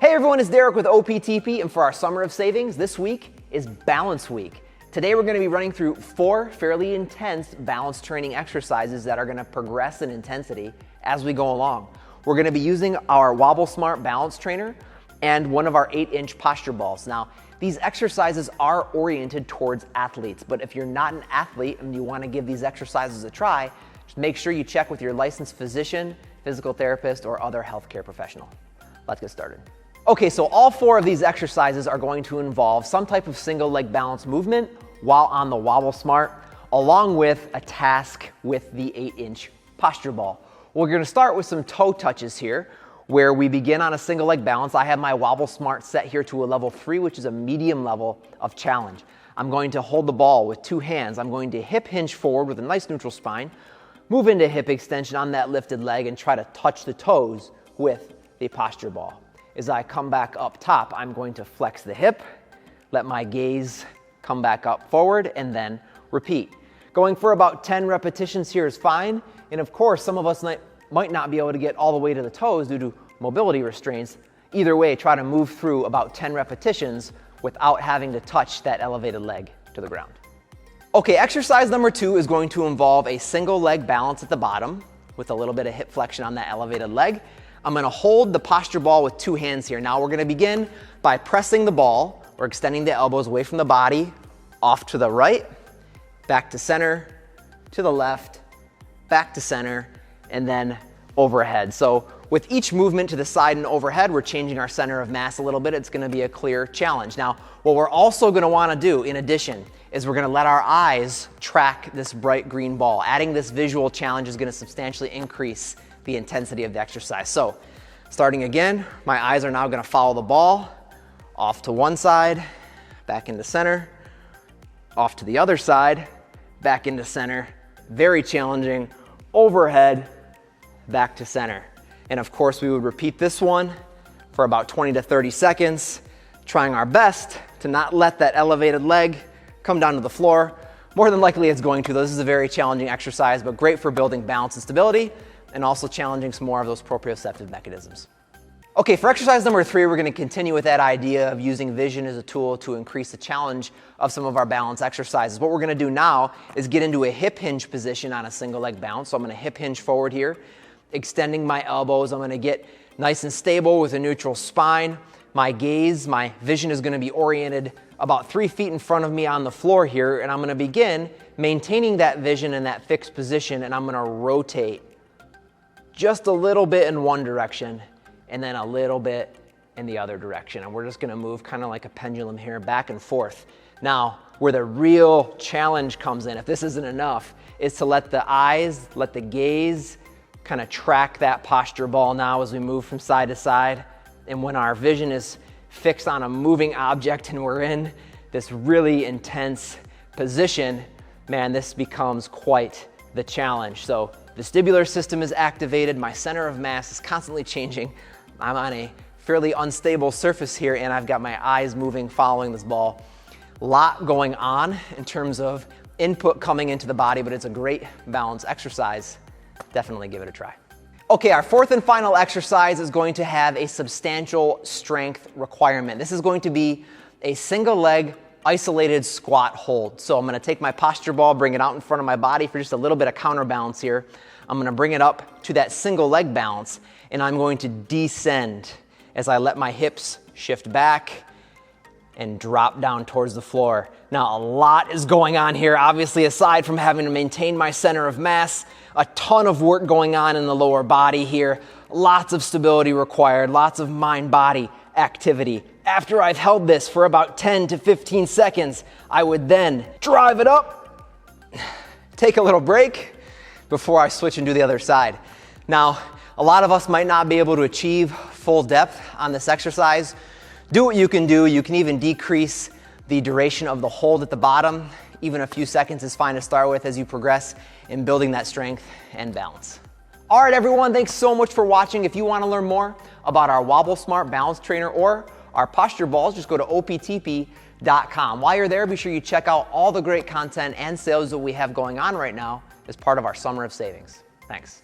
Hey everyone, it's Derek with OPTP, and for our Summer of Savings, this week is Balance Week. Today we're going to be running through 4 fairly intense balance training exercises that are going to progress in intensity as we go along. We're going to be using our Wobblesmart balance trainer and one of our 8-inch posture balls. Now, these exercises are oriented towards athletes, but if you're not an athlete and you want to give these exercises a try, just make sure you check with your licensed physician, physical therapist, or other healthcare professional. Let's get started. Okay, so all 4 of these exercises are going to involve some type of single leg balance movement while on the Wobblesmart, along with a task with the 8-inch posture ball. We're going to start with some toe touches here, where we begin on a single leg balance. I have my Wobblesmart set here to a level 3, which is a medium level of challenge. I'm going to hold the ball with 2 hands. I'm going to hip hinge forward with a nice neutral spine, move into hip extension on that lifted leg, and try to touch the toes with the posture ball. As I come back up top, I'm going to flex the hip, let my gaze come back up forward, and then repeat. Going for about 10 repetitions here is fine. And of course, some of us might not be able to get all the way to the toes due to mobility restraints. Either way, try to move through about 10 repetitions without having to touch that elevated leg to the ground. Okay, exercise number 2 is going to involve a single leg balance at the bottom with a little bit of hip flexion on that elevated leg. I'm going to hold the posture ball with 2 hands here. Now we're going to begin by pressing the ball or extending the elbows away from the body, off to the right, back to center, to the left, back to center, and then overhead. So with each movement to the side and overhead, we're changing our center of mass a little bit. It's going to be a clear challenge. Now, what we're also going to want to do in addition is we're going to let our eyes track this bright green ball. Adding this visual challenge is going to substantially increase the intensity of the exercise. So starting again, my eyes are now going to follow the ball off to one side, back into center, off to the other side, back into center. Very challenging. Overhead, back to center. And of course, we would repeat this one for about 20 to 30 seconds, trying our best to not let that elevated leg come down to the floor. More than likely it's going to. This is a very challenging exercise, but great for building balance and stability, and also challenging some more of those proprioceptive mechanisms. Okay, for exercise number 3, we're going to continue with that idea of using vision as a tool to increase the challenge of some of our balance exercises. What we're going to do now is get into a hip hinge position on a single leg balance. So I'm going to hip hinge forward here, extending my elbows. I'm going to get nice and stable with a neutral spine. My gaze, my vision is going to be oriented about 3 feet in front of me on the floor here, and I'm going to begin maintaining that vision in that fixed position, and I'm going to rotate just a little bit in one direction and then a little bit in the other direction. And we're just gonna move kind of like a pendulum here, back and forth. Now, where the real challenge comes in, if this isn't enough, is to let the eyes, let the gaze kind of track that posture ball now as we move from side to side. And when our vision is fixed on a moving object and we're in this really intense position, man, this becomes quite the challenge. So vestibular system is activated, my center of mass is constantly changing. I'm on a fairly unstable surface here, and I've got my eyes moving following this ball. A lot going on in terms of input coming into the body, but it's a great balance exercise. Definitely give it a try. Okay, our 4th and final exercise is going to have a substantial strength requirement. This is going to be a single leg isolated squat hold. So I'm going to take my posture ball, bring it out in front of my body for just a little bit of counterbalance here. I'm going to bring it up to that single leg balance, and I'm going to descend as I let my hips shift back and drop down towards the floor. Now, a lot is going on here. Obviously, aside from having to maintain my center of mass, a ton of work going on in the lower body here. Lots of stability required, lots of mind-body activity. After I've held this for about 10 to 15 seconds, I would then drive it up, take a little break before I switch and do the other side. Now, a lot of us might not be able to achieve full depth on this exercise. Do what you can do. You can even decrease the duration of the hold at the bottom. Even a few seconds is fine to start with as you progress in building that strength and balance. All right, everyone, thanks so much for watching. If you want to learn more about our Wobblesmart balance trainer or our posture balls, just go to optp.com. While you're there, be sure you check out all the great content and sales that we have going on right now as part of our Summer of Savings. Thanks.